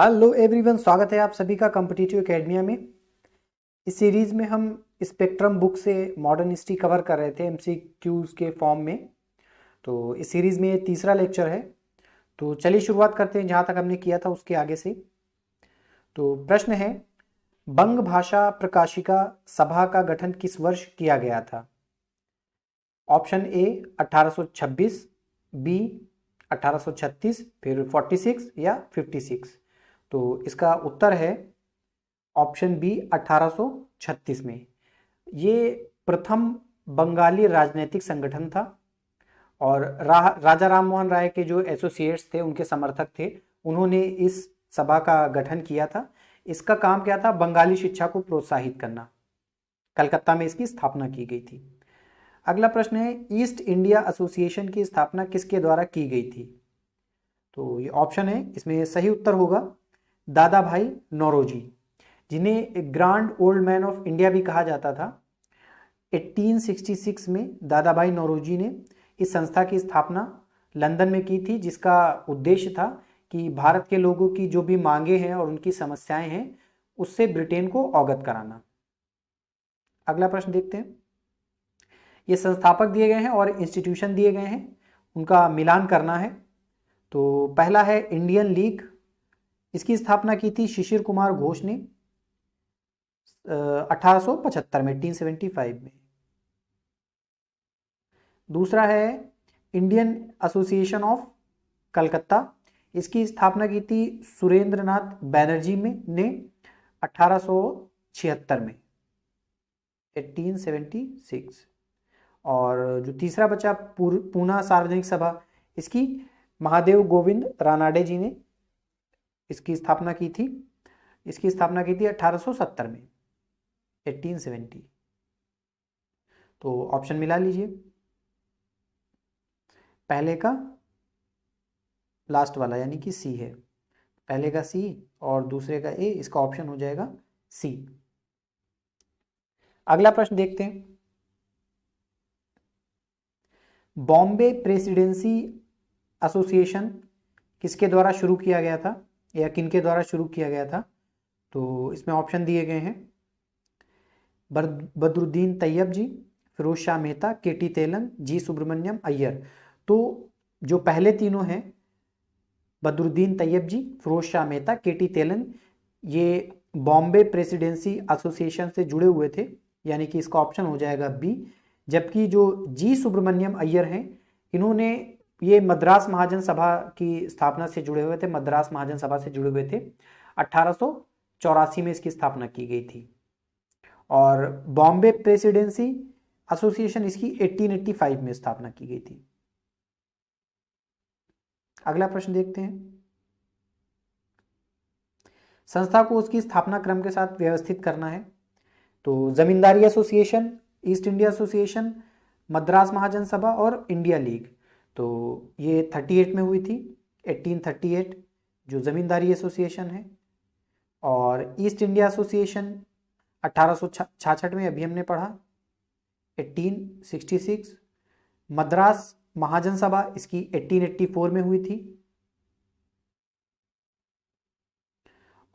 Hello everyone, स्वागत है आप सभी का कॉम्पिटिटिव एकेडमिया में। इस सीरीज़ में हम स्पेक्ट्रम बुक से मॉडर्न हिस्ट्री कवर कर रहे थे एमसीक्यूज़ के फॉर्म में। तो इस सीरीज़ में ये तीसरा लेक्चर है। तो चलिए शुरुआत करते हैं जहाँ तक हमने किया था उसके आगे से। तो प्रश्न है, बंग भाषा प्रकाशिका सभा का गठन किस वर्ष किया गया था? ऑप्शन ए 1826, बी 1836, फिर 46 या 56। तो इसका उत्तर है ऑप्शन बी 1836 में। ये प्रथम बंगाली राजनीतिक संगठन था और राजा राम मोहन राय के जो एसोसिएट्स थे, उनके समर्थक थे, उन्होंने इस सभा का गठन किया था। इसका काम क्या था? बंगाली शिक्षा को प्रोत्साहित करना। कलकत्ता में इसकी स्थापना की गई थी। अगला प्रश्न है, ईस्ट इंडिया एसोसिएशन की स्थापना किसके द्वारा की गई थी? तो ये ऑप्शन है, इसमें सही उत्तर होगा दादा भाई नौरोजी, जिन्हें grand old man of India भी कहा जाता था। 1866 में दादा भाई नौरोजी ने इस संस्था की स्थापना लंदन में की थी, जिसका उद्देश्य था कि भारत के लोगों की जो भी मांगे हैं और उनकी समस्याएं हैं, उससे ब्रिटेन को अवगत कराना। अगला प्रश्न देखते हैं। ये संस्थापक दिए गए हैं और इंस्टीट्यूशन दिए गए हैं, उनका मिलान करना है। तो पहला है इंडियन लीग। इसकी स्थापना की थी शिशिर कुमार घोष ने 1875 में, 1875 में। दूसरा है इंडियन एसोसिएशन ऑफ कलकत्ता। इसकी स्थापना की थी सुरेंद्रनाथ बैनर्जी ने 1876 में, 1876। और जो तीसरा बचा पूना सार्वजनिक सभा, इसकी महादेव गोविंद रानाडे जी ने इसकी स्थापना की थी। इसकी स्थापना की थी 1870 में, 1870। तो ऑप्शन मिला लीजिए, पहले का लास्ट वाला यानी कि सी है। पहले का सी और दूसरे का ए, इसका ऑप्शन हो जाएगा सी। अगला प्रश्न देखते हैं। बॉम्बे प्रेसिडेंसी एसोसिएशन किसके द्वारा शुरू किया गया था या किनके द्वारा शुरू किया गया था? तो इसमें ऑप्शन दिए गए हैं बदरुद्दीन तैयब जी, फिरोज शाह मेहता, केटी तेलंग, जी सुब्रमण्यम अय्यर। तो जो पहले तीनों हैं, बदरुद्दीन तैयब जी, फिरोज शाह मेहता, केटी तेलंग, ये बॉम्बे प्रेसिडेंसी एसोसिएशन से जुड़े हुए थे, यानी कि इसका ऑप्शन हो जाएगा बी। जबकि जो जी सुब्रमण्यम अय्यर हैं, इन्होंने ये मद्रास महाजन सभा की स्थापना से जुड़े हुए थे, मद्रास महाजन सभा से जुड़े हुए थे। 1884 में इसकी स्थापना की गई थी। और बॉम्बे प्रेसिडेंसी एसोसिएशन इसकी 1885 में स्थापना की गई थी। अगला प्रश्न देखते हैं। संस्था को उसकी स्थापना क्रम के साथ व्यवस्थित करना है। तो Zamindari association, East India association, Madras Mahajan Sabha और इंडिया लीग। तो ये 38 में हुई थी, 1838 जो जमींदारी एसोसिएशन है। और ईस्ट इंडिया एसोसिएशन 1866 में, अभी हमने पढ़ा, 1866। मद्रास महाजन सभा इसकी 1884 में हुई थी।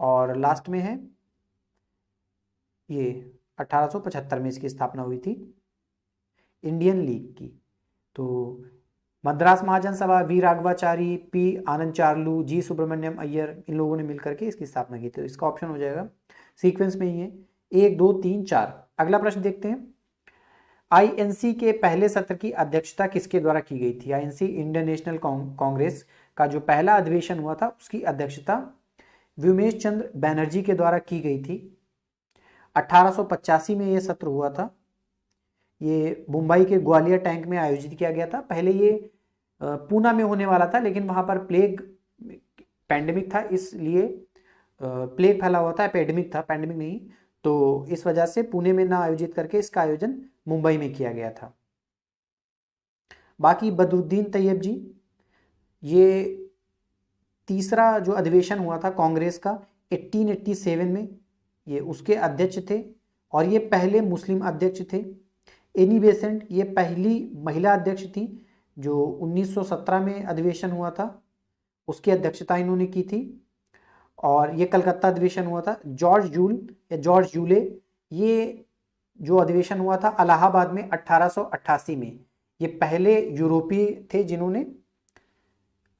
और लास्ट में है ये 1875 में इसकी स्थापना हुई थी इंडियन लीग की। तो मद्रास महाजन सभा वी राघवाचारी, पी आनंद चार्लू, जी सुब्रमण्यम अय्यर, इन लोगों ने मिलकर के इसकी स्थापना की थी। तो इसका ऑप्शन हो जाएगा, सीक्वेंस में ही है, 1 2 3 4। अगला प्रश्न देखते हैं। आईएनसी के पहले सत्र की अध्यक्षता किसके द्वारा की गई थी? आईएनसी, इंडियन नेशनल कांग्रेस का जो पहला अधिवेशन हुआ था, उसकी अध्यक्षता व्योमेश चंद्र बैनर्जी के द्वारा की गई थी। 1885 में यह सत्र हुआ था। ये मुंबई के ग्वालियर टैंक में आयोजित किया गया था। पहले ये पूना में होने वाला था, लेकिन वहां पर प्लेग पैंडेमिक था, इसलिए प्लेग फैला हुआ था, एपिडेमिक था, पैंडेमिक नहीं। तो इस वजह से पुणे में ना आयोजित करके इसका आयोजन मुंबई में किया गया था। बाकी बदरुद्दीन तैयब जी, ये तीसरा जो अधिवेशन हुआ था कांग्रेस का 1887 में, ये उसके अध्यक्ष थे और ये पहले मुस्लिम अध्यक्ष थे। एनी बेसेंट ये पहली महिला अध्यक्ष थी, जो 1917 में अधिवेशन हुआ था, उसकी अध्यक्षता इन्होंने की थी। और ये कलकत्ता अधिवेशन हुआ था। जॉर्ज यूले, ये जो अधिवेशन हुआ था इलाहाबाद में 1888 में। ये पहले यूरोपीय थे जिन्होंने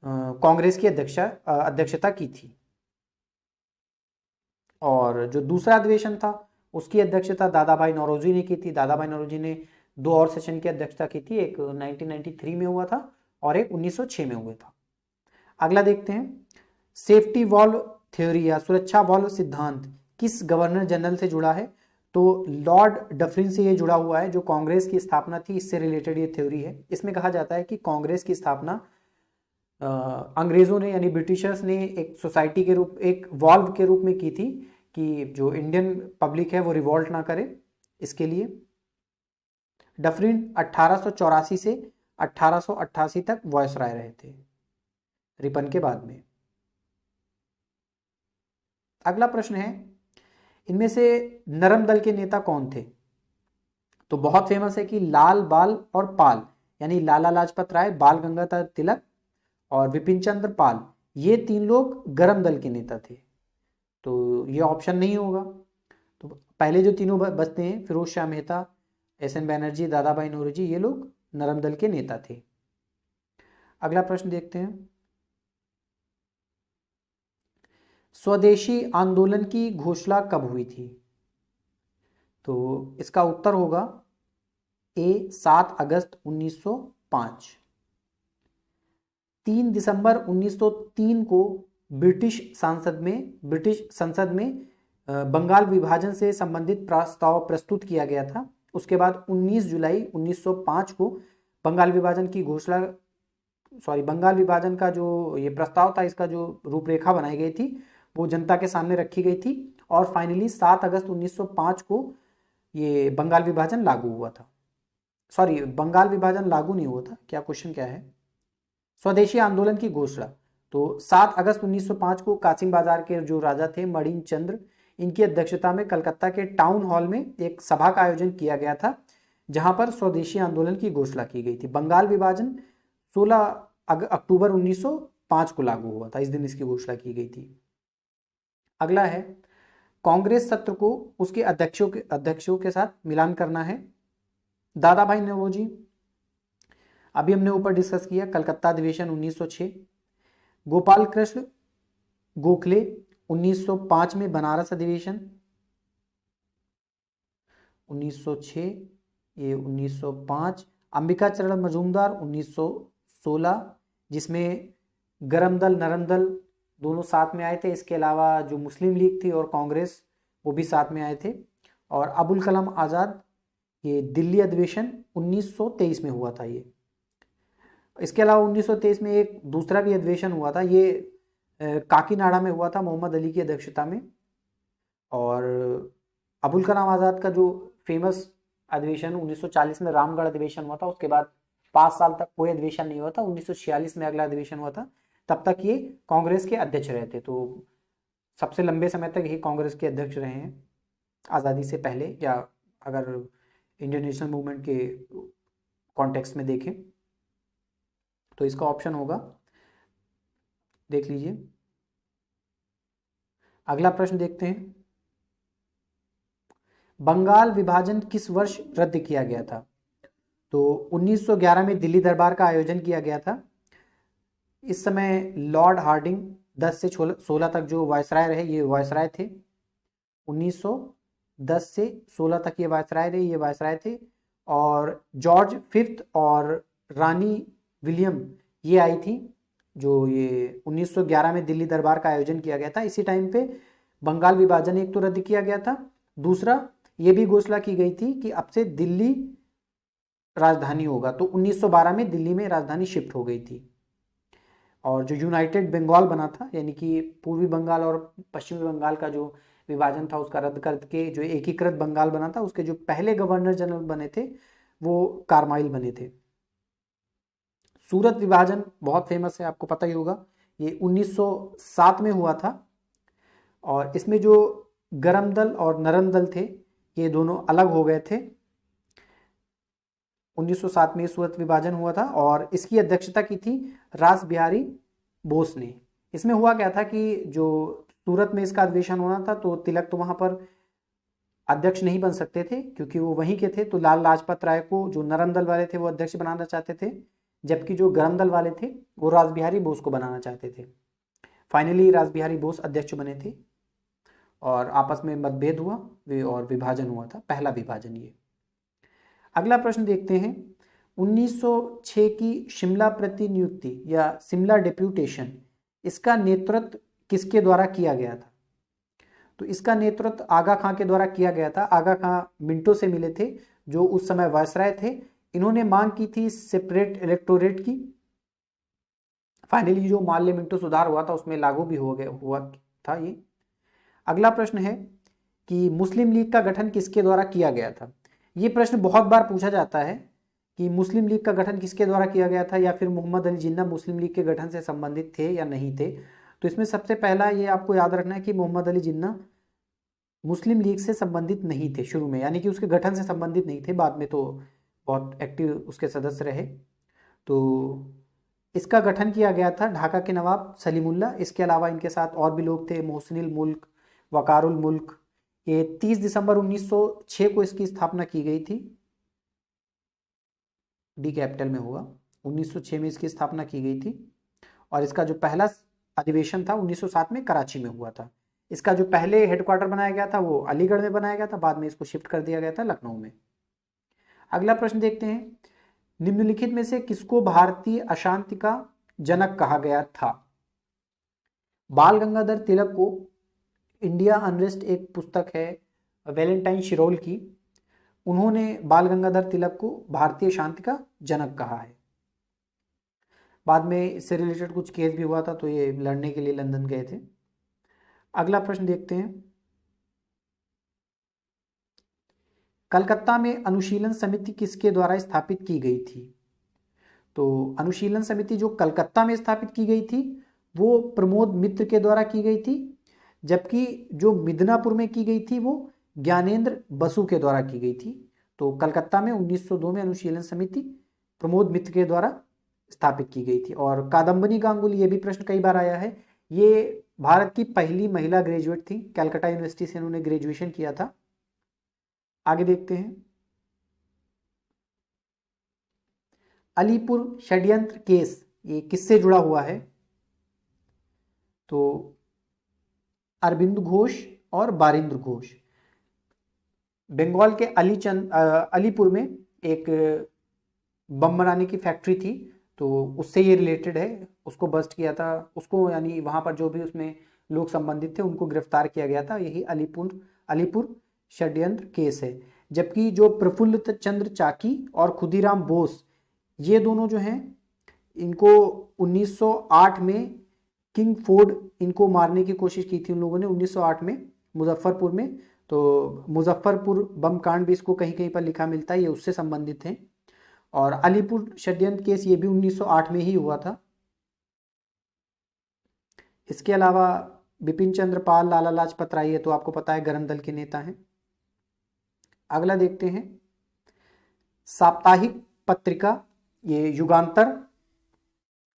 कांग्रेस की अध्यक्षता की थी। और जो दूसरा अधिवेशन था उसकी अध्यक्षता दादा भाई नौरोजी ने की थी। दादा भाई नौरोजी ने 2 और सेशन की अध्यक्षता की थी, एक 1993 में हुआ था और एक 1906 में हुआ था। अगला देखते हैं, सेफ्टी वॉल्व थ्योरी या सुरक्षा वॉल्व सिद्धांत किस गवर्नर जनरल से जुड़ा है? तो लॉर्ड डफरिन से ये जुड़ा हुआ है, जो कांग्रेस की स्थापना थी, इससे रिलेटेड ये थ्योरी है। इसमें कहा जाता है कि कांग्रेस की स्थापना अंग्रेजों ने यानी ब्रिटिशर्स ने एक सोसाइटी के रूप, एक वॉल्व के रूप में की थी कि जो इंडियन पब्लिक है वो रिवॉल्ट ना करे, इसके लिए। डफरिन 1884 से 1888 तक वॉयसराय रहे थे, रिपन के बाद में। अगला प्रश्न है, इनमें से नरम दल के नेता कौन थे? तो बहुत फेमस है कि लाल, बाल और पाल, यानी लाला लाजपत राय, बाल गंगाधर तिलक और विपिन चंद्र पाल, ये 3 लोग गरम दल के नेता थे। तो ये ऑप्शन नहीं होगा। तो पहले जो तीनों बचते हैं, फिरोज शाह मेहता, एस.एन. बैनर्जी, दादा भाई नौरोजी, ये लोग नरम दल के नेता थे। अगला प्रश्न देखते हैं, स्वदेशी आंदोलन की घोषणा कब हुई थी? तो इसका उत्तर होगा ए 7 अगस्त 1905। 3 दिसंबर 1903 को ब्रिटिश संसद में बंगाल विभाजन से संबंधित प्रस्ताव प्रस्तुत किया गया था। उसके बाद 19 जुलाई 1905 को बंगाल विभाजन का जो ये प्रस्ताव था, इसका जो रूपरेखा बनाई गई थी वो जनता के सामने रखी गई थी और फाइनली 7 अगस्त 1905 को ये बंगाल विभाजन लागू हुआ था। बंगाल विभाजन लागू नहीं हुआ था, क्या क्वेश्चन क्या है? स्वदेशी आंदोलन की घोषणा तो 7 अगस्त 1905 को कासिम बाजार के जो राजा थे मणिन चंद्र, इनकी अध्यक्षता में कलकत्ता के टाउन हॉल में एक सभा का आयोजन किया गया था, जहां पर स्वदेशी आंदोलन की घोषणा की गई थी। बंगाल विभाजन 16 अक्टूबर 1905 को लागू हुआ था, इस दिन इसकी घोषणा की गई थी। अगला है, कांग्रेस सत्र को उसके अध्यक्षों के साथ मिलान करना है। दादा भाई नौरोजी, अभी हमने ऊपर डिस्कस किया, कलकत्ता अधिवेशन 1906। गोपाल कृष्ण गोखले 1905 में बनारस अधिवेशन 1906, ये 1905। अंबिका चरण मजूमदार 1916, जिसमें गरम दल नरम दल दोनों साथ में आए थे। इसके अलावा जो मुस्लिम लीग थी और कांग्रेस, वो भी साथ में आए थे। और अबुल कलाम आज़ाद, ये दिल्ली अधिवेशन 1923 में हुआ था ये। इसके अलावा 1923 में एक दूसरा भी अधिवेशन हुआ था, ये काकीनाडा में हुआ था मोहम्मद अली की अध्यक्षता में। और अबुल कलाम आज़ाद का जो फेमस अधिवेशन 1940 में रामगढ़ अधिवेशन हुआ था, उसके बाद 5 साल तक कोई अधिवेशन नहीं हुआ था। 1946 में अगला अधिवेशन हुआ था, तब तक ये कांग्रेस के अध्यक्ष रहे थे। तो सबसे लंबे समय तक ये कांग्रेस के अध्यक्ष रहे हैं आज़ादी से पहले, या अगर इंडियन नेशनल मूवमेंट के कॉन्टेक्स्ट में देखें तो इसका ऑप्शन होगा, देख लीजिए। अगला प्रश्न देखते हैं, बंगाल विभाजन किस वर्ष रद्द किया गया था? तो 1911 में दिल्ली दरबार का आयोजन किया गया था। इस समय लॉर्ड हार्डिंग 10 से 16 तक जो वायसराय रहे, ये वायसराय थे। 1910 से 16 तक ये वायसराय रहे, ये वायसराय थे। और जॉर्ज फिफ्थ और रानी विलियम ये आई थी, जो ये 1911 में दिल्ली दरबार का आयोजन किया गया था। इसी टाइम पे बंगाल विभाजन एक तो रद्द किया गया था, दूसरा ये भी घोषणा की गई थी कि अब से दिल्ली राजधानी होगा। तो 1912 में दिल्ली में राजधानी शिफ्ट हो गई थी। और जो यूनाइटेड बंगाल बना था, यानी कि पूर्वी बंगाल और पश्चिमी बंगाल का जो विभाजन था उसका रद्द करके जो एकीकृत बंगाल बना था, उसके जो पहले गवर्नर जनरल बने थे वो कारमाइल बने थे। सूरत विभाजन बहुत फेमस है, आपको पता ही होगा, ये 1907 में हुआ था। और इसमें जो गरम दल और नरम दल थे ये दोनों अलग हो गए थे। 1907 में सूरत विभाजन हुआ था और इसकी अध्यक्षता की थी रास बिहारी बोस ने। इसमें हुआ क्या था कि जो सूरत में इसका अधिवेशन होना था, तो तिलक तो वहां पर अध्यक्ष नहीं बन सकते थे क्योंकि वो वहीं के थे, तो लाल लाजपत राय को जो नरम दल वाले थे वो अध्यक्ष बनाना चाहते थे, जबकि जो गरम दल वाले थे वो रासबिहारी बोस को बनाना चाहते थे। फाइनली रासबिहारी बोस अध्यक्ष बने थे और आपस में मतभेद हुआ और विभाजन हुआ था, पहला विभाजन ये। अगला प्रश्न देखते हैं, 1906 की शिमला प्रतिनियुक्ति या शिमला डेप्यूटेशन, इसका नेतृत्व किसके द्वारा किया गया था? तो इसका नेतृत्व आगा खां के द्वारा किया गया था। आगा खां मिंटो से मिले थे जो उस समय वायसराय थे। इन्होंने मांग की थी सेपरेट इलेक्टोरेट की। फाइनली जो माल्य मिंटो सुधार हुआ था उसमें लागू भी हुआ था ये। अगला प्रश्न है कि मुस्लिम लीग का गठन किसके द्वारा किया गया था? ये प्रश्न बहुत बार पूछा जाता है कि मुस्लिम लीग का गठन किसके द्वारा किया गया था, या फिर मोहम्मद अली जिन्ना मुस्लिम लीग के गठन से संबंधित थे या नहीं थे। तो इसमें सबसे पहला ये आपको याद रखना है कि मोहम्मद अली जिन्ना मुस्लिम लीग से संबंधित नहीं थे शुरू में, यानी कि उसके गठन से संबंधित नहीं थे, बाद में तो बहुत एक्टिव उसके सदस्य रहे। तो इसका गठन किया गया था ढाका के नवाब सलीमुल्लाह। इसके अलावा इनके साथ और भी लोग थे, मोहसिनुल मुल्क, वकारुल मुल्क। ये 30 दिसंबर 1906 को इसकी स्थापना की गई थी, डी कैपिटल में हुआ। 1906 में इसकी स्थापना की गई थी और इसका जो पहला अधिवेशन था 1907 में कराची में हुआ था। इसका जो पहले हेडक्वार्टर बनाया गया था वो अलीगढ़ में बनाया गया था, बाद में इसको शिफ्ट कर दिया गया था लखनऊ में। अगला प्रश्न देखते हैं, निम्नलिखित में से किसको भारतीय अशांति का जनक कहा गया था? बाल गंगाधर तिलक को इंडिया अनरेस्ट एक पुस्तक है वैलेंटाइन शिरोल की, उन्होंने बाल गंगाधर तिलक को भारतीय शांति का जनक कहा है। बाद में इससे रिलेटेड कुछ केस भी हुआ था, तो ये लड़ने के लिए लंदन गए थे। अगला प्रश्न देखते हैं, कलकत्ता में अनुशीलन समिति किसके द्वारा स्थापित की गई थी? तो अनुशीलन समिति जो कलकत्ता में स्थापित की गई थी वो प्रमोद मित्र के द्वारा की गई थी, जबकि जो मिदनापुर में की गई थी वो ज्ञानेंद्र बसु के द्वारा की गई थी। तो कलकत्ता में 1902 में अनुशीलन समिति प्रमोद मित्र के द्वारा स्थापित की गई थी। और कादम्बनी गांगुली, ये भी प्रश्न कई बार आया है, ये भारत की पहली महिला ग्रेजुएट थी, कैलकाटा यूनिवर्सिटी से इन्होंने ग्रेजुएशन किया था। आगे देखते हैं, अलीपुर षड्यंत्र केस ये किससे जुड़ा हुआ है? तो अरविंद घोष और बारिंद्र घोष। बंगाल के अलीपुर में एक बम बनाने की फैक्ट्री थी, तो उससे ये रिलेटेड है, उसको बस्ट किया था उसको, यानी वहां पर जो भी उसमें लोग संबंधित थे उनको गिरफ्तार किया गया था। यही अलीपुर षड्यंत्र केस है। जबकि जो प्रफुल्ल चंद्र चाकी और खुदीराम बोस, ये दोनों जो हैं इनको 1908 में किंग फोर्ड इनको मारने की कोशिश की थी उन लोगों ने 1908 में मुजफ्फरपुर में। तो मुजफ्फरपुर बम कांड भी इसको कहीं कहीं पर लिखा मिलता है, ये उससे संबंधित है। और अलीपुर षड्यंत्र केस ये भी 1908 में ही हुआ था। इसके अलावा बिपिन चंद्र पाल, लाला लाजपत राय, ये तो आपको पता है गरम दल के नेता हैं। अगला देखते हैं, साप्ताहिक पत्रिका ये युगांतर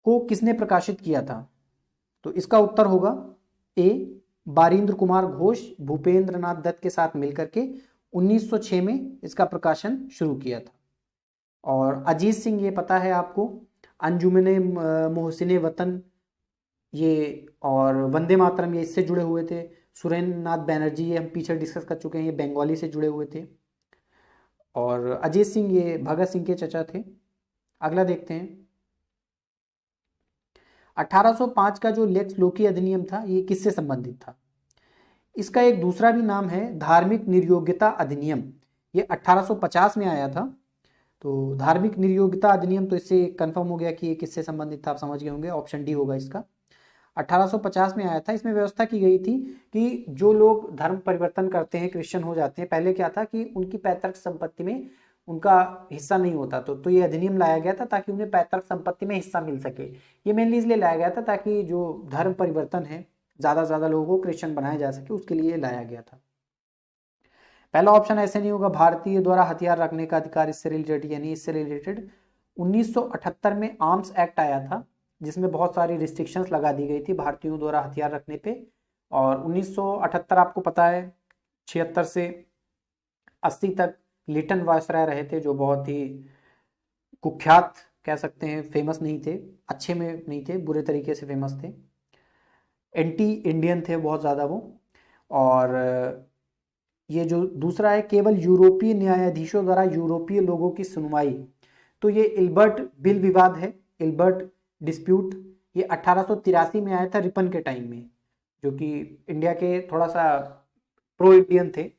को किसने प्रकाशित किया था? तो इसका उत्तर होगा ए, बारिंद्र कुमार घोष भूपेंद्र नाथ दत्त के साथ मिलकर के 1906 में इसका प्रकाशन शुरू किया था। और अजीत सिंह, ये पता है आपको, अंजुमने मोहसिने वतन ये और वंदे मातरम ये इससे जुड़े हुए थे। सुरेंद्र नाथ बैनर्जी ये हम पीछे डिस्कस कर चुके हैं, ये बंगाली से जुड़े हुए थे। और अजीत सिंह ये भगत सिंह के चचा थे। अगला देखते हैं, 1805 का जो लेक्स लोकी अधिनियम था ये किससे संबंधित था? इसका एक दूसरा भी नाम है धार्मिक निर्योग्यता अधिनियम। ये 1850 में आया था। तो धार्मिक निर्योग्यता अधिनियम, तो इससे कंफर्म हो गया कि ये किससे संबंधित था, आप समझ गए होंगे, ऑप्शन डी होगा इसका। 1850 में आया था। इसमें व्यवस्था की गई थी कि जो लोग धर्म परिवर्तन करते हैं, क्रिश्चियन हो जाते हैं, पहले क्या था कि उनकी पैतृक संपत्ति में उनका हिस्सा नहीं होता, तो ये अधिनियम लाया गया था ताकि उन्हें पैतृक संपत्ति में हिस्सा मिल सके। ये मेनली इसलिए लाया गया था ताकि जो धर्म परिवर्तन है ज्यादा से ज्यादा लोगों को क्रिश्चियन बनाया जा सके, उसके लिए लाया गया था। पहला ऑप्शन ऐसे नहीं होगा, भारतीय द्वारा हथियार रखने का अधिकार इससे रिलेटेड, यानी इससे रिलेटेड 1978 में आर्म्स एक्ट आया था जिसमें बहुत सारी रिस्ट्रिक्शंस लगा दी गई थी भारतीयों द्वारा हथियार रखने पे। और 1978 आपको पता है 76 से 80 तक लिटन वायसराय रहे थे, जो बहुत ही कुख्यात कह सकते हैं, फेमस नहीं थे, अच्छे में नहीं थे, बुरे तरीके से फेमस थे, एंटी इंडियन थे बहुत ज़्यादा वो। और ये जो दूसरा है, केवल यूरोपीय न्यायाधीशों द्वारा यूरोपीय लोगों की सुनवाई, तो ये इल्बर्ट बिल विवाद है, इल्बर्ट डिस्प्यूट। ये 1883 में आया था रिपन के टाइम में, जो कि इंडिया के थोड़ा सा प्रो इंडियन थे।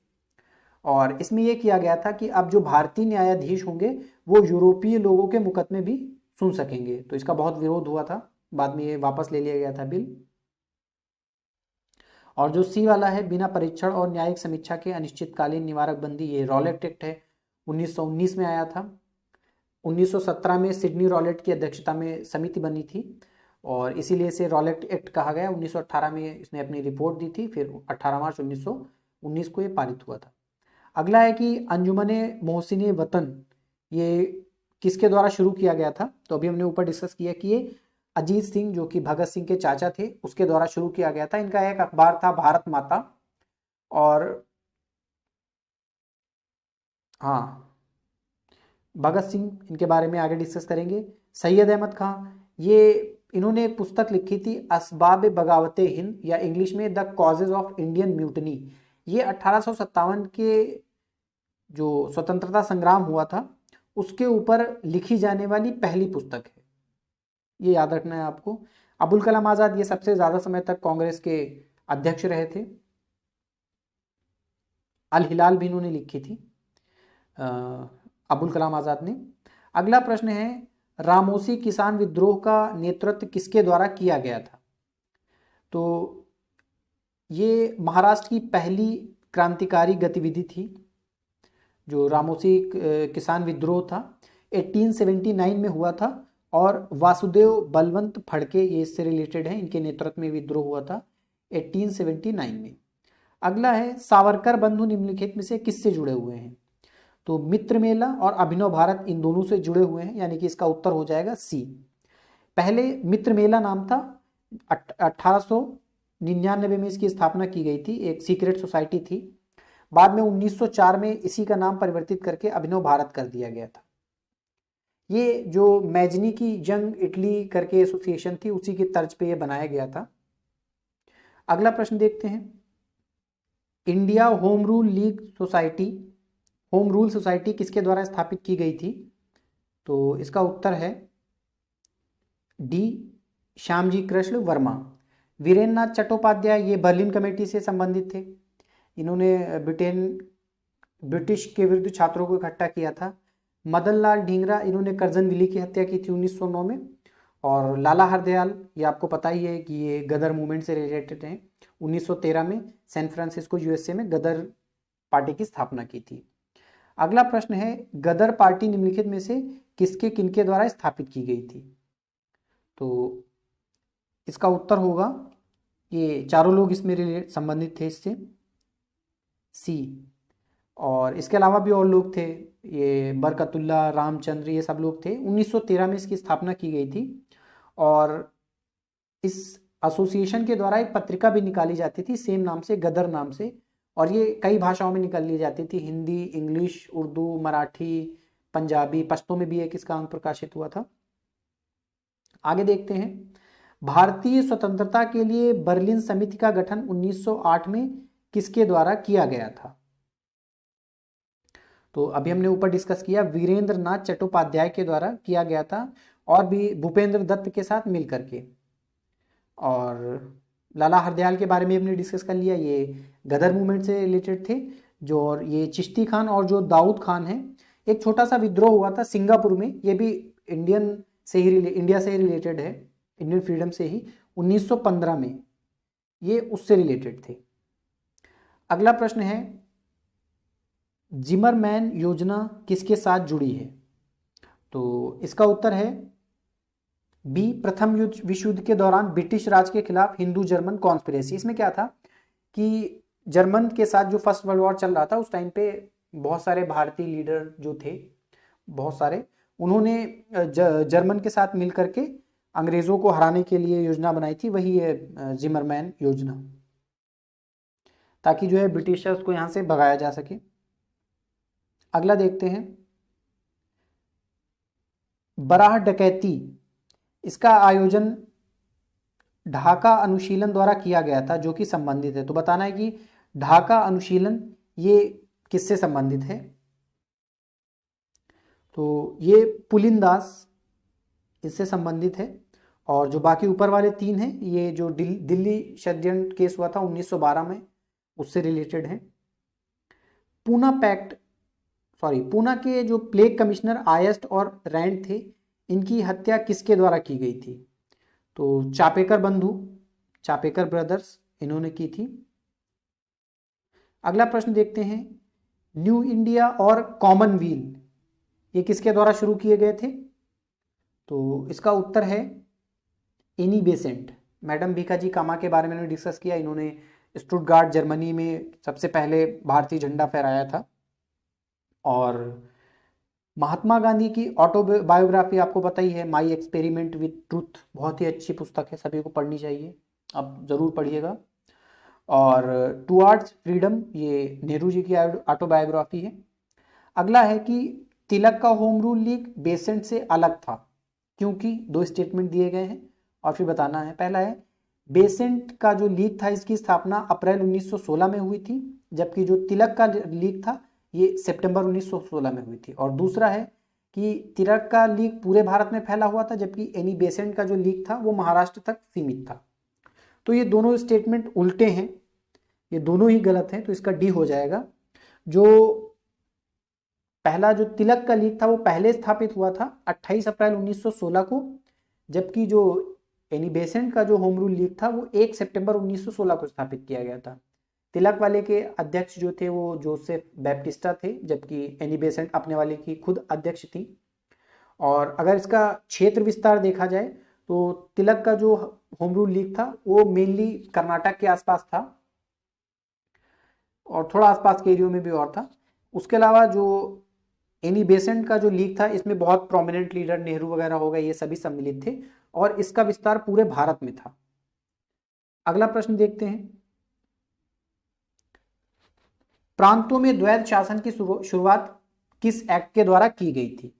और इसमें यह किया गया था कि अब जो भारतीय न्यायाधीश होंगे वो यूरोपीय लोगों के मुकदमे भी सुन सकेंगे, तो इसका बहुत विरोध हुआ था, बाद में ये वापस ले लिया गया था बिल। और जो सी वाला है, बिना परीक्षण और न्यायिक समीक्षा के अनिश्चितकालीन निवारक बंदी, ये रॉलेट एक्ट है, 1919 में आया था। 1917 में सिडनी रॉलेट की अध्यक्षता में समिति बनी थी और इसीलिए इसे रॉलेट एक्ट कहा गया। 1918 में इसने अपनी रिपोर्ट दी थी, फिर 18 मार्च 1919 को ये पारित हुआ था। अगला है कि अंजुमने मोहसिने वतन, ये किसके द्वारा शुरू किया गया था? तो अभी हमने ऊपर डिस्कस किया कि ये अजीत सिंह, जो कि भगत सिंह के चाचा थे, उसके द्वारा शुरू किया गया था। इनका एक अखबार था भारत माता। और हाँ, भगत सिंह, इनके बारे में आगे डिस्कस करेंगे। सैयद अहमद खां, ये इन्होंने एक पुस्तक लिखी थी असबाब बगावत हिंद, या इंग्लिश में the causes of Indian mutiny. ये 1857 के जो स्वतंत्रता संग्राम हुआ था उसके ऊपर लिखी जाने वाली पहली पुस्तक है, ये याद रखना है आपको। अबुल कलाम आज़ाद, ये सबसे ज़्यादा समय तक कांग्रेस के अध्यक्ष रहे थे। अल हिलाल भी इन्होंने लिखी थी अबुल कलाम आज़ाद ने। अगला प्रश्न है, रामोसी किसान विद्रोह का नेतृत्व किसके द्वारा किया गया था? तो ये महाराष्ट्र की पहली क्रांतिकारी गतिविधि थी, जो रामोसी किसान विद्रोह था, 1879 में हुआ था। और वासुदेव बलवंत फड़के, ये इससे रिलेटेड है, इनके नेतृत्व में विद्रोह हुआ था 1879 में। अगला है, सावरकर बंधु निम्नलिखित में से किससे जुड़े हुए हैं? तो मित्र मेला और अभिनव भारत इन दोनों से जुड़े हुए हैं, यानी कि इसका उत्तर हो जाएगा सी। पहले मित्र मेला नाम था, 1899 में इसकी स्थापना की गई थी, एक सीक्रेट सोसाइटी थी। बाद में 1904 में इसी का नाम परिवर्तित करके अभिनव भारत कर दिया गया था। ये जो मैजनी की जंग इटली करके एसोसिएशन थी, उसी की तर्ज पे ये बनाया गया था। अगला प्रश्न देखते हैं, India home rule league society, home rule society किसके द्वारा स्थापित की गई थी? तो इसका उत्तर है डी, श्यामजी कृष्ण वर्मा। वीरेंद्र नाथ चट्टोपाध्याय, ये बर्लिन कमेटी से संबंधित थे, इन्होंने ब्रिटिश के विरुद्ध छात्रों को इकट्ठा किया था। मदन लाल ढींगरा, इन्होंने करजन विली की हत्या की थी 1909 में। और लाला हरदयाल, ये आपको पता ही है कि ये गदर मूवमेंट से रिलेटेड हैं, 1913 में सैन फ्रांसिस्को यूएसए में गदर पार्टी की स्थापना की थी। अगला प्रश्न है, गदर पार्टी निम्नलिखित में से किसके किनके द्वारा स्थापित की गई थी? तो इसका उत्तर होगा, ये चारों लोग इसमें संबंधित थे इससे, सी। और इसके अलावा भी और लोग थे, ये बरकतुल्ला, रामचंद्र, ये सब लोग थे। 1913 में इसकी स्थापना की गई थी। और इस एसोसिएशन के द्वारा एक पत्रिका भी निकाली जाती थी सेम नाम से, गदर नाम से, और ये कई भाषाओं में निकाली जाती थी, हिंदी, इंग्लिश, उर्दू, मराठी, पंजाबी, पश्तो में भी एक इसका अंक प्रकाशित हुआ था। आगे देखते हैं, भारतीय स्वतंत्रता के लिए बर्लिन समिति का गठन 1908 में किसके द्वारा किया गया था? तो अभी हमने ऊपर डिस्कस किया, वीरेंद्र नाथ चट्टोपाध्याय के द्वारा किया गया था, और भी भूपेंद्र दत्त के साथ मिलकर के। और लाला हरदयाल के बारे में हमने डिस्कस कर लिया, ये गदर मूवमेंट से रिलेटेड थे। जो और ये चिश्ती खान और जो दाऊद खान है, एक छोटा सा विद्रोह हुआ था सिंगापुर में, ये भी इंडिया से ही रिलेटेड है, इंडियन फ्रीडम से ही, 1915 में, ये उससे रिलेटेड थे। अगला प्रश्न है, जिमरमैन योजना किसके साथ जुड़ी है? तो इसका उत्तर है बी, प्रथम विश्व युद्ध के दौरान ब्रिटिश राज के खिलाफ हिंदू जर्मन कॉन्स्पिरेसी। इसमें क्या था कि जर्मन के साथ जो फर्स्ट वर्ल्ड वॉर चल रहा था उस टाइम पे बहुत सारे भारतीय लीडर जो थे, बहुत सारे, उन्होंने जर्मन के साथ मिल करके अंग्रेज़ों को हराने के लिए योजना बनाई थी, वही है जिमरमैन योजना। ताकि जो है ब्रिटिशर्स को यहाँ से भगाया जा सके। अगला देखते हैं, बराह डकैती, इसका आयोजन ढाका अनुशीलन द्वारा किया गया था, जो कि संबंधित है। तो बताना है कि ढाका अनुशीलन ये किससे संबंधित है। तो ये पुलिनदास इससे संबंधित है, और जो बाकी ऊपर वाले 3 हैं ये जो दिल्ली षड्यंत्र केस हुआ था 1912 में, उससे रिलेटेड है। पूना के जो प्लेग कमिश्नर आयस्ट और रैंड थे, इनकी हत्या किसके द्वारा की गई थी। तो चापेकर ब्रदर्स इन्होंने की थी। अगला प्रश्न देखते हैं, न्यू इंडिया और कॉमनवेल्थ ये किसके द्वारा शुरू किए गए थे। तो इसका उत्तर है एनी बेसेंट। मैडम भीकाजी कामा के बारे में डिस्कस किया। इन्होंने स्टुटगार्ट जर्मनी में सबसे पहले भारतीय झंडा फहराया था। और महात्मा गांधी की ऑटोबायोग्राफी आपको पता ही है, माई एक्सपेरिमेंट विथ ट्रूथ, बहुत ही अच्छी पुस्तक है, सभी को पढ़नी चाहिए, आप जरूर पढ़िएगा। और टुवर्ड्स फ्रीडम ये नेहरू जी की ऑटोबायोग्राफी है। अगला है कि तिलक का होम रूल लीग बेसेंट से अलग था, क्योंकि 2 स्टेटमेंट दिए गए हैं और फिर बताना है। पहला है, बेसेंट का जो लीग था इसकी स्थापना अप्रैल 1916 में हुई थी, जबकि जो तिलक का लीग था ये सितंबर 1916 में हुई थी। और दूसरा है कि तिलक का लीग पूरे भारत में फैला हुआ था, जबकि एनी बेसेंट का जो लीग था वो महाराष्ट्र तक सीमित था। तो ये दोनों स्टेटमेंट उल्टे हैं, ये दोनों ही गलत हैं, तो इसका डी हो जाएगा। जो पहला जो तिलक का लीग था वो पहले स्थापित हुआ था 28 अप्रैल 1916 को, जबकि जो एनी बेसेंट का जो होम रूल लीग था वो 1 सितंबर 1916 को स्थापित किया गया था। तिलक वाले के अध्यक्ष जो थे वो जोसेफ बैप्टिस्टा थे, जबकि एनी बेसेंट अपने वाले की खुद अध्यक्ष थी। और अगर इसका क्षेत्र विस्तार देखा जाए तो तिलक का जो होम रूल लीग था वो मेनली कर्नाटक के आसपास था और थोड़ा आसपास के एरियो में भी और था। उसके अलावा जो एनी बेसेंट का जो लीग था इसमें बहुत प्रोमिनेंट लीडर नेहरू वगैरह हो गए, ये सभी सम्मिलित थे और इसका विस्तार पूरे भारत में था। अगला प्रश्न देखते हैं, प्रांतों में द्वैध शासन की शुरुआत किस एक्ट के द्वारा की गई थी।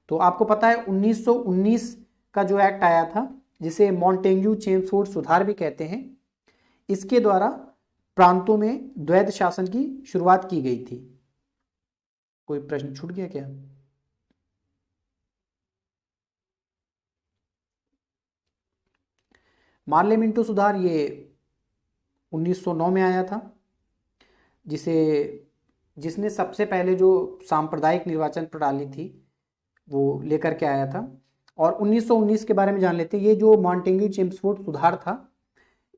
तो आपको पता है 1919 का जो एक्ट आया था, जिसे मॉन्टेग्यू चेम्सफोर्ड सुधार भी कहते हैं, इसके द्वारा प्रांतों में द्वैध शासन की शुरुआत की गई थी। कोई प्रश्न छूट गया क्या? मार्ले मिंटो सुधार ये 1909 में आया था, जिसने सबसे पहले जो सांप्रदायिक निर्वाचन प्रणाली थी वो लेकर के आया था। और 1919 के बारे में जान लेते हैं। ये जो मॉन्टेग्यू चेम्सफोर्ड सुधार था,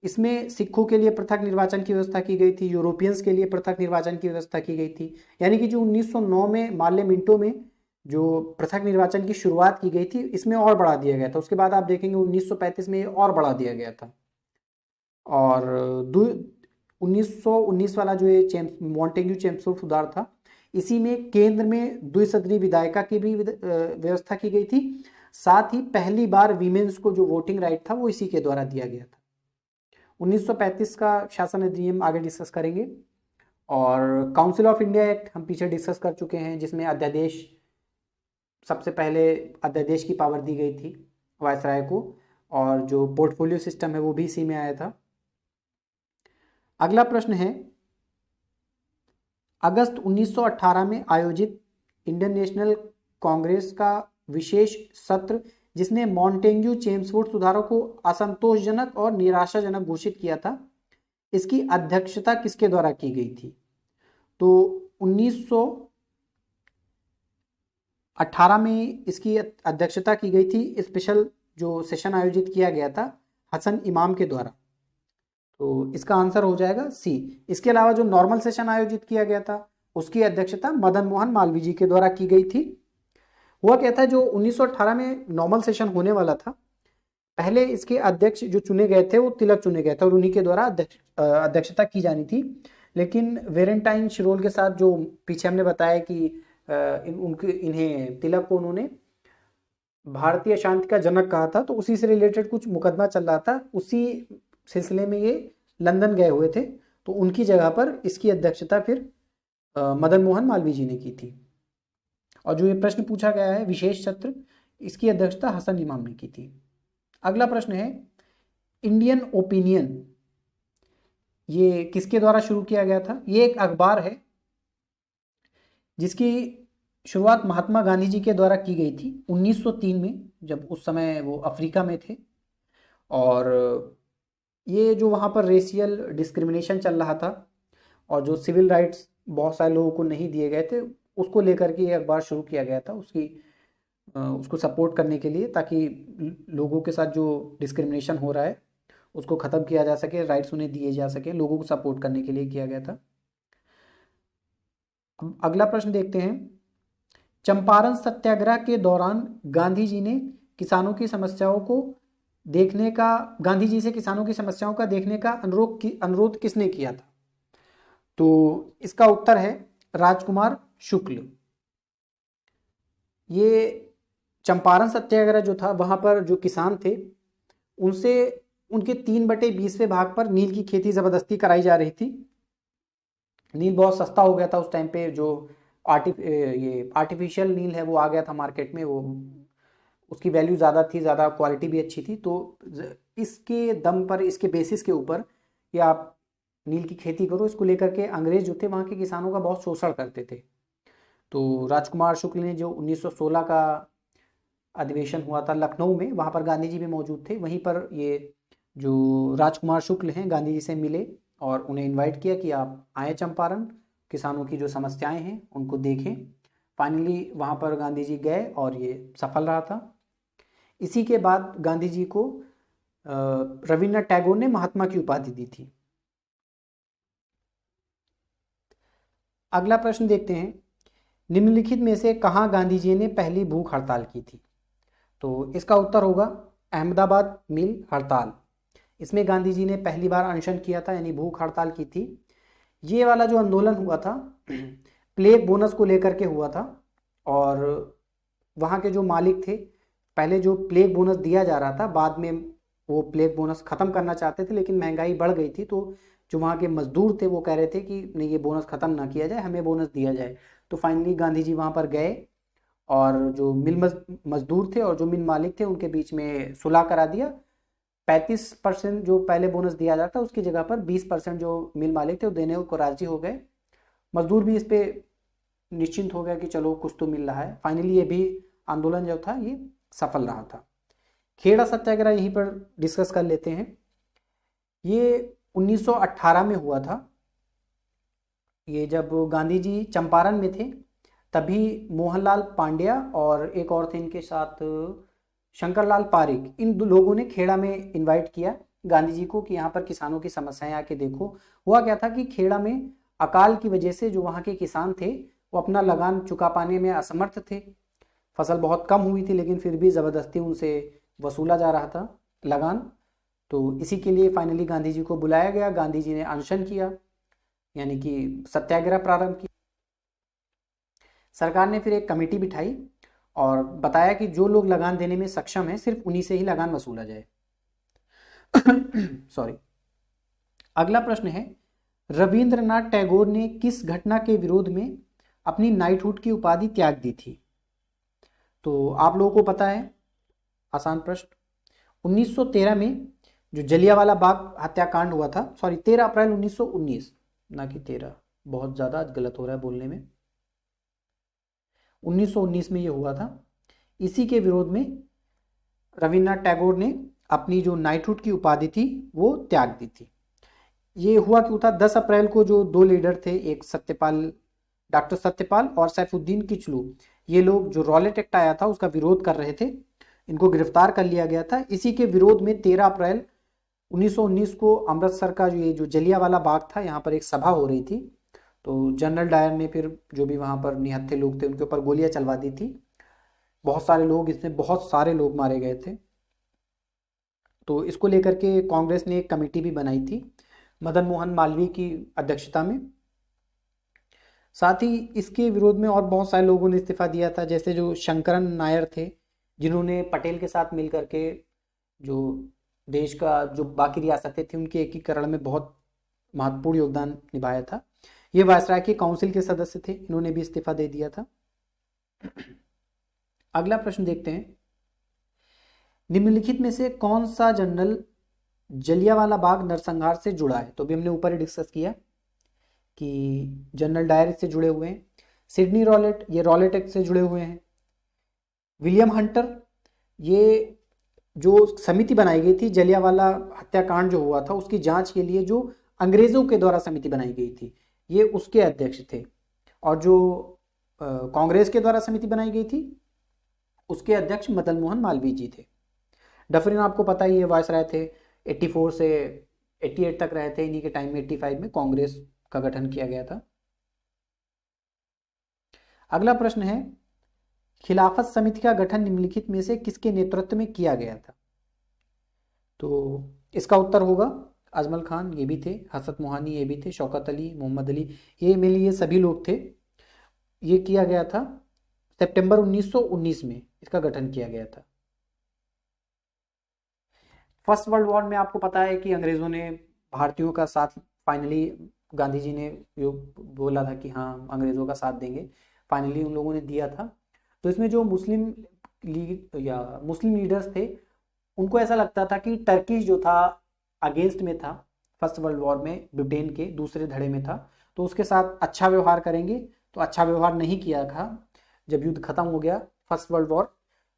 इसमें सिखों के लिए पृथक निर्वाचन की व्यवस्था की गई थी, यूरोपियंस के लिए पृथक निर्वाचन की व्यवस्था की गई थी। यानी कि जो 1909 में मार्ले मिंटो में जो पृथक निर्वाचन की शुरुआत की गई थी, इसमें और बढ़ा दिया गया था। उसके बाद आप देखेंगे 1935 में और बढ़ा दिया गया था। और 1919 वाला जो ये मॉन्टेग्यू चेम्सफोर्ड सुधार था, इसी में केंद्र में द्विसदनीय विधायिका की भी व्यवस्था की गई थी। साथ ही पहली बार वीमेन्स को जो वोटिंग राइट था वो इसी के द्वारा दिया गया था। 1935 का शासन अधिनियम आगे डिस्कस करेंगे। और काउंसिल ऑफ इंडिया एक्ट हम पीछे डिस्कस कर चुके हैं, जिसमें अध्यादेश, सबसे पहले अध्यादेश की पावर दी गई थी वायसराय को, और जो पोर्टफोलियो सिस्टम है वो भी इसी में आया था। अगला प्रश्न है, अगस्त 1918 में आयोजित इंडियन नेशनल कांग्रेस का विशेष सत्र, जिसने मॉन्टेग्यू चेम्सफोर्ड सुधारों को असंतोषजनक और निराशाजनक घोषित किया था, इसकी अध्यक्षता किसके द्वारा की गई थी। तो 1918 में इसकी अध्यक्षता की गई थी, स्पेशल जो सेशन आयोजित किया गया था हसन इमाम के द्वारा। तो इसका आंसर हो जाएगा सी। इसके अलावा जो नॉर्मल सेशन आयोजित किया गया था उसकी अध्यक्षता मदन मोहन मालवीय जी के द्वारा की गई थी। हुआ क्या था, जो 1918 में नॉर्मल सेशन होने वाला था, पहले इसके अध्यक्ष जो चुने गए थे वो तिलक चुने गए थे और उन्हीं के द्वारा अध्यक्षता की जानी थी। लेकिन वेलेंटाइन शिरोल के साथ, जो पीछे हमने बताया कि इन्हें तिलक को उन्होंने भारतीय शांति का जनक कहा था, तो उसी से रिलेटेड कुछ मुकदमा चल रहा था, उसी सिलसिले में ये लंदन गए हुए थे। तो तो उनकी जगह पर इसकी अध्यक्षता फिर मदन मोहन मालवीय जी ने की थी। और जो ये प्रश्न पूछा गया है विशेष सत्र, इसकी अध्यक्षता हसन इमाम ने की थी। अगला प्रश्न है इंडियन ओपिनियन, ये किसके द्वारा शुरू किया गया था? ये एक अखबार है जिसकी शुरुआत महात्मा गांधी जी के द्वारा की गई थी 1903 में, जब उस समय वो अफ्रीका में थे। और ये जो वहाँ पर रेशियल डिस्क्रिमिनेशन चल रहा था और जो सिविल राइट्स बहुत सारे लोगों को नहीं दिए गए थे, उसको लेकर के ये अखबार शुरू किया गया था, उसको सपोर्ट करने के लिए, ताकि लोगों के साथ जो डिस्क्रिमिनेशन हो रहा है उसको ख़त्म किया जा सके, राइट्स उन्हें दिए जा सके, लोगों को सपोर्ट करने के लिए किया गया था। अगला प्रश्न देखते हैं, चंपारण सत्याग्रह के दौरान गांधी जी ने किसानों की समस्याओं को देखने का, गांधी जी से किसानों की समस्याओं का देखने का अनुरोध किसने किया था? तो इसका उत्तर है राजकुमार शुक्ल। ये चंपारण सत्याग्रह जो था, वहां पर जो किसान थे उनसे उनके 3/20वें भाग पर नील की खेती जबरदस्ती कराई जा रही थी। नील बहुत सस्ता हो गया था उस टाइम पे, जो ये आर्टिफिशियल नील है वो आ गया था मार्केट में, वो उसकी वैल्यू ज़्यादा थी, ज़्यादा क्वालिटी भी अच्छी थी। तो इसके दम पर, इसके बेसिस के ऊपर कि आप नील की खेती करो, इसको लेकर के अंग्रेज जो थे वहाँ के किसानों का बहुत शोषण करते थे। तो राजकुमार शुक्ल ने जो 1916 का अधिवेशन हुआ था लखनऊ में, वहाँ पर गांधी जी भी मौजूद थे, वहीं पर ये जो राजकुमार शुक्ल हैं गांधी जी से मिले और उन्हें इनवाइट किया कि आप आए चंपारण, किसानों की जो समस्याएं हैं उनको देखें। फाइनली वहाँ पर गांधी जी गए और ये सफल रहा था। इसी के बाद गांधी जी को रविन्द्रनाथ टैगोर ने महात्मा की उपाधि दी थी। अगला प्रश्न देखते हैं, निम्नलिखित में से कहाँ गांधी जी ने पहली भूख हड़ताल की थी? तो इसका उत्तर होगा अहमदाबाद मिल हड़ताल। इसमें गांधी जी ने पहली बार अनशन किया था, यानी भूख हड़ताल की थी। ये वाला जो आंदोलन हुआ था प्लेग बोनस को लेकर के हुआ था, और वहाँ के जो मालिक थे, पहले जो प्लेग बोनस दिया जा रहा था, बाद में वो प्लेग बोनस ख़त्म करना चाहते थे, लेकिन महंगाई बढ़ गई थी, तो जो वहाँ के मजदूर थे वो कह रहे थे कि नहीं, ये बोनस ख़त्म ना किया जाए, हमें बोनस दिया जाए। तो फाइनली गांधी जी वहाँ पर गए और जो मजदूर थे और जो मिल मालिक थे उनके बीच में सुलह करा दिया। 35% जो पहले बोनस दिया जाता था उसकी जगह पर 20% जो मिल मालिक थे वो देने को राजी हो गए। मजदूर भी इस पे निश्चिंत हो गया कि चलो कुछ तो मिल रहा है। फाइनली ये भी आंदोलन जो था ये सफल रहा था। खेड़ा सत्याग्रह यहीं पर डिस्कस कर लेते हैं। ये 1918 में हुआ था। ये जब गांधी जी चंपारण में थे तभी मोहनलाल पांड्या और एक और थे इनके साथ शंकरलाल पारिक, इन लोगों ने खेड़ा में इनवाइट किया गांधी जी को कि यहाँ पर किसानों की समस्याएं आके देखो। हुआ क्या था कि खेड़ा में अकाल की वजह से जो वहाँ के किसान थे वो अपना लगान चुका पाने में असमर्थ थे। फसल बहुत कम हुई थी लेकिन फिर भी ज़बरदस्ती उनसे वसूला जा रहा था लगान। तो इसी के लिए फाइनली गांधी जी को बुलाया गया, गांधी जी ने अनशन किया, यानी कि सत्याग्रह प्रारंभ किया। सरकार ने फिर एक कमेटी बिठाई और बताया कि जो लोग लगान देने में सक्षम हैं सिर्फ उन्हीं से ही लगान वसूला जाए। सॉरी। अगला प्रश्न है, रविंद्रनाथ टैगोर ने किस घटना के विरोध में अपनी नाइटहुड की उपाधि त्याग दी थी? तो आप लोगों को पता है, आसान प्रश्न। 1913 में जो जलियांवाला बाग हत्याकांड हुआ था, सॉरी 13 अप्रैल 1919, ना कि 13, बहुत ज़्यादा गलत हो रहा है बोलने में, 1919 में ये हुआ था। इसी के विरोध में रविन्द्रनाथ टैगोर ने अपनी जो नाइटहुड की उपाधि थी वो त्याग दी थी। ये हुआ क्यों था? 10 अप्रैल को जो दो लीडर थे, एक डॉक्टर सत्यपाल और सैफुद्दीन किचलू, ये लोग जो रॉलेट एक्ट आया था उसका विरोध कर रहे थे, इनको गिरफ्तार कर लिया गया था। इसी के विरोध में 13 अप्रैल 1919 को अमृतसर का जो जलियांवाला बाग था, यहाँ पर एक सभा हो रही थी। तो जनरल डायर ने फिर जो भी वहाँ पर निहत्थे लोग थे उनके ऊपर गोलियां चलवा दी थी। बहुत सारे लोग, इसमें बहुत सारे लोग मारे गए थे। तो इसको लेकर के कांग्रेस ने एक कमेटी भी बनाई थी मदन मोहन मालवीय की अध्यक्षता में। साथ ही इसके विरोध में और बहुत सारे लोगों ने इस्तीफा दिया था, जैसे जो शंकरन नायर थे जिन्होंने पटेल के साथ मिल करके जो देश का जो बाकी रियासतें थी उनके एकीकरण में बहुत महत्वपूर्ण योगदान निभाया था। ये वायसराय के काउंसिल के सदस्य थे, इन्होंने भी इस्तीफा दे दिया था। अगला प्रश्न देखते हैं, निम्नलिखित में से कौन सा जनरल जलियांवाला बाग नरसंहार से जुड़ा है? तो भी हमने ऊपर ही डिस्कस किया कि जनरल डायर से जुड़े हुए हैं। सिडनी रॉलेट, ये रॉलेट एक्ट से जुड़े हुए हैं। विलियम हंटर, ये जो समिति बनाई गई थी जलियांवाला हत्याकांड जो हुआ था उसकी जांच के लिए, जो अंग्रेजों के द्वारा समिति बनाई गई थी, ये उसके अध्यक्ष थे। और जो कांग्रेस के द्वारा समिति बनाई गई थी उसके अध्यक्ष मदन मोहन मालवीय जी थे। डफरिन आपको पता ही है वायसराय थे, 84 से 88 तक रहे थे। इन्हीं के टाइम में 85 में कांग्रेस का गठन किया गया था। अगला प्रश्न है, खिलाफत समिति का गठन निम्नलिखित में से किसके नेतृत्व में किया गया था? तो इसका उत्तर होगा अजमल खान, ये भी थे, हसरत मोहानी ये भी थे, शौकत अली, मोहम्मद अली, ये मिल ये सभी लोग थे। ये किया गया था सितंबर 1919 में, इसका गठन किया गया था। फर्स्ट वर्ल्ड वॉर में आपको पता है कि अंग्रेजों ने भारतीयों का साथ, फाइनली गांधी जी ने बोला था कि हाँ अंग्रेजों का साथ देंगे, फाइनली उन लोगों ने दिया था। तो इसमें जो मुस्लिम लीग या मुस्लिम लीडर्स थे, उनको ऐसा लगता था कि टर्किश जो था अगेंस्ट में था, फर्स्ट वर्ल्ड वॉर में ब्रिटेन के दूसरे धड़े में था, तो उसके साथ अच्छा व्यवहार करेंगे। तो अच्छा व्यवहार नहीं किया था जब युद्ध खत्म हो गया फर्स्ट वर्ल्ड वॉर,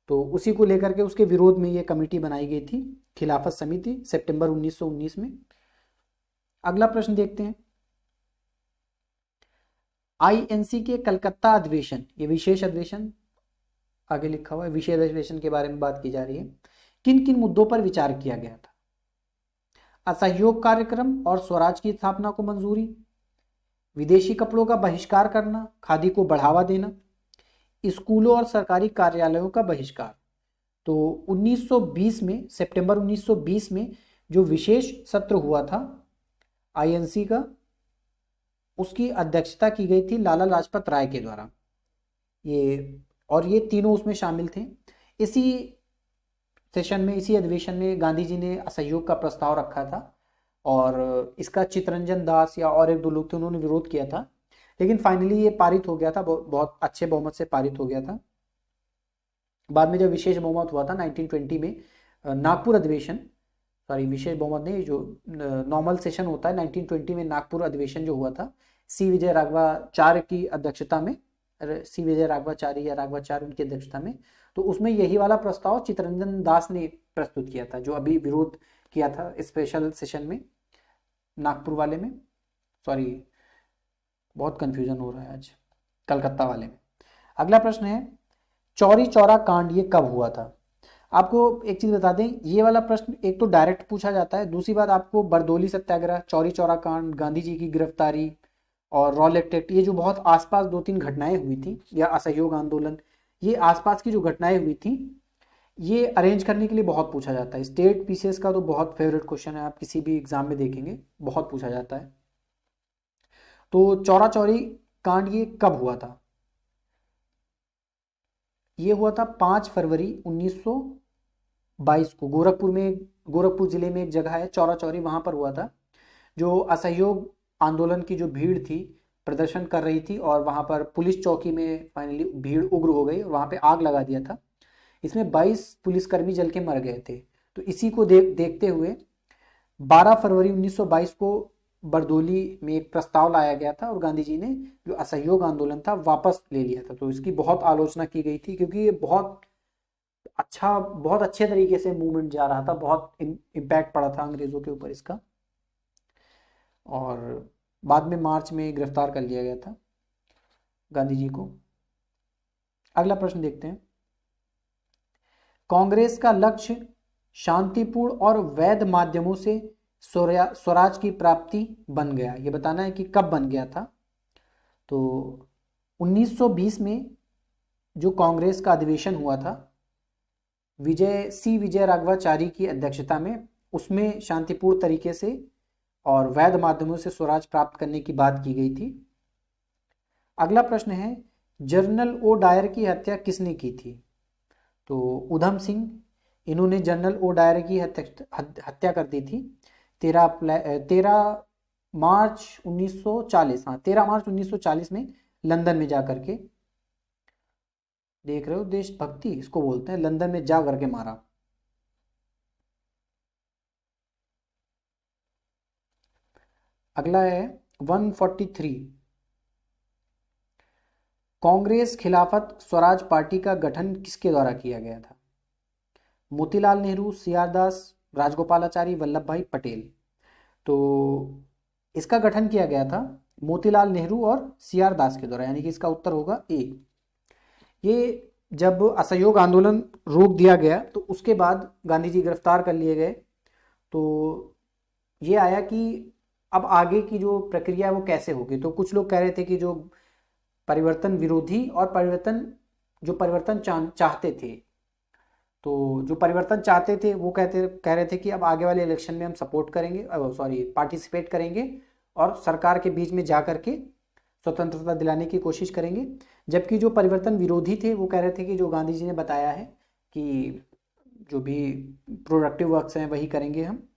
तो उसी को लेकर के उसके विरोध में ये कमेटी बनाई गई थी, खिलाफत समिति, सितंबर 1919 में। अगला प्रश्न देखते हैं, आईएनसी के कलकत्ता अधिवेशन, ये विशेष अधिवेशन आगे लिखा हुआ है, विशेष अधिवेशन के बारे में बात की जा रही है। किन किन मुद्दों पर विचार किया गया था? असहयोग कार्यक्रम और स्वराज की स्थापना को मंजूरी, विदेशी कपड़ों का बहिष्कार करना, खादी को बढ़ावा देना, स्कूलों और सरकारी कार्यालयों का बहिष्कार। तो 1920 में, सितंबर 1920 में जो विशेष सत्र हुआ था आईएनसी का, उसकी अध्यक्षता की गई थी लाला लाजपत राय के द्वारा। ये तीनों उसमें शामिल थे। इसी सेशन में, इसी अधिवेशन में गांधी जी ने असहयोग का प्रस्ताव रखा था और इसका चित्तरंजन दास या और एक दो लोग थे, उन्होंने विरोध किया था, लेकिन फाइनली ये पारित हो गया था, बहुत अच्छे बहुमत से पारित हो गया था। बाद में जब विशेष बहुमत हुआ था 1920 में, नागपुर अधिवेशन, सॉरी विशेष बहुमत नहीं, जो नॉर्मल सेशन होता है 1920 में, नागपुर अधिवेशन जो हुआ था सी विजय राघवाचार्य की अध्यक्षता में, सी विजय राघवाचार्य या राघवाचार्य उनकी अध्यक्षता में, तो उसमें यही वाला प्रस्ताव चित्तरंजन दास ने प्रस्तुत किया था, जो अभी विरोध किया था स्पेशल सेशन में नागपुर वाले में, सॉरी बहुत कंफ्यूजन हो रहा है आज, कलकत्ता वाले में। अगला प्रश्न है, चौरी चौरा कांड ये कब हुआ था? आपको एक चीज बता दें, ये वाला प्रश्न एक तो डायरेक्ट पूछा जाता है, दूसरी बात आपको बरदोली सत्याग्रह, चौरी चौरा कांड, गांधी जी की गिरफ्तारी और रॉलेट एक्ट, ये जो बहुत आसपास 2-3 घटनाएं हुई थी, या असहयोग आंदोलन, ये आसपास की जो घटनाएं हुई थी, ये अरेंज करने के लिए बहुत पूछा जाता है। स्टेट पीसीएस का तो बहुत फेवरेट क्वेश्चन है, आप किसी भी एग्जाम में देखेंगे बहुत पूछा जाता है। तो चौरा चौरी कांड ये कब हुआ था? ये हुआ था 5 फरवरी 1922 को, गोरखपुर में, गोरखपुर जिले में एक जगह है चौरा चौरी, वहां पर हुआ था। जो असहयोग आंदोलन की जो भीड़ थी, प्रदर्शन कर रही थी, और वहां पर पुलिस चौकी में फाइनली भीड़ उग्र हो गई और वहां पे आग लगा दिया था। इसमें 22 पुलिसकर्मी जल के मर गए थे। तो इसी को देखते हुए 12 फरवरी 1922 को बरदोली में एक प्रस्ताव लाया गया था और गांधी जी ने जो असहयोग आंदोलन था वापस ले लिया था। तो इसकी बहुत आलोचना की गई थी, क्योंकि ये बहुत अच्छे तरीके से मूवमेंट जा रहा था, बहुत इम्पैक्ट पड़ा था अंग्रेजों के ऊपर इसका, और बाद में मार्च में गिरफ्तार कर लिया गया था गांधी जी को। अगला प्रश्न देखते हैं, कांग्रेस का लक्ष्य शांतिपूर्ण और वैध माध्यमों से स्वराज की प्राप्ति बन गया, ये बताना है कि कब बन गया था। तो 1920 में जो कांग्रेस का अधिवेशन हुआ था विजय राघवाचारी की अध्यक्षता में, उसमें शांतिपूर्ण तरीके से और वैध माध्यमों से स्वराज प्राप्त करने की बात की गई थी। अगला प्रश्न है, जनरल ओ डायर की हत्या किसने की थी? तो उधम सिंह, इन्होंने जनरल ओ डायर की हत्या कर दी थी 13 मार्च 1940, हाँ 13 मार्च 1940 में लंदन में जा करके, देख रहे हो, देशभक्ति इसको बोलते हैं, लंदन में जा करके मारा। अगला है 143, कांग्रेस खिलाफत स्वराज पार्टी का गठन किसके द्वारा किया गया था? मोतीलाल नेहरू, सीआर दास, राजगोपालाचारी, वल्लभ भाई पटेल। तो इसका गठन किया गया था मोतीलाल नेहरू और सीआर दास के द्वारा, यानी कि इसका उत्तर होगा ए। ये जब असहयोग आंदोलन रोक दिया गया तो उसके बाद गांधी जी गिरफ्तार कर लिए गए। तो ये आया कि अब आगे की जो प्रक्रिया है वो कैसे होगी। तो कुछ लोग कह रहे थे कि जो परिवर्तन विरोधी और जो परिवर्तन चाहते थे, तो जो परिवर्तन चाहते थे वो कह रहे थे कि अब आगे वाले इलेक्शन में हम सपोर्ट करेंगे, पार्टिसिपेट करेंगे और सरकार के बीच में जा करके स्वतंत्रता दिलाने की कोशिश करेंगे। जबकि जो परिवर्तन विरोधी थे वो कह रहे थे कि जो गांधी जी ने बताया है कि जो भी प्रोडक्टिव वर्क्स हैं वही करेंगे हम।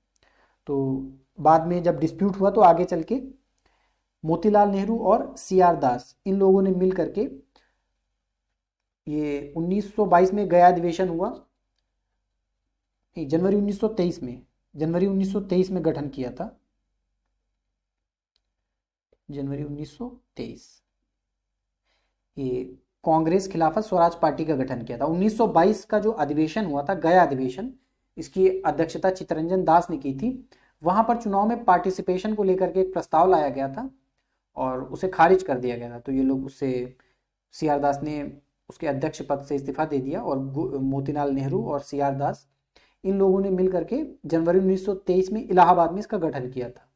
तो बाद में जब डिस्प्यूट हुआ तो आगे चल के मोतीलाल नेहरू और सीआर दास इन लोगों ने मिल करके ये 1922 में गया अधिवेशन हुआ, जनवरी 1923 में गठन किया था, जनवरी 1923 ये कांग्रेस खिलाफत स्वराज पार्टी का गठन किया था। 1922 का जो अधिवेशन हुआ था, गया अधिवेशन, इसकी अध्यक्षता चित्तरंजन दास ने की थी। वहां पर चुनाव में पार्टिसिपेशन को लेकर के एक प्रस्ताव लाया गया था और उसे खारिज कर दिया गया था। तो ये लोग उससे, सीआर दास ने उसके अध्यक्ष पद से इस्तीफा दे दिया और मोतीलाल नेहरू और सीआर दास इन लोगों ने मिल करके जनवरी 1923 में इलाहाबाद में इसका गठन किया था।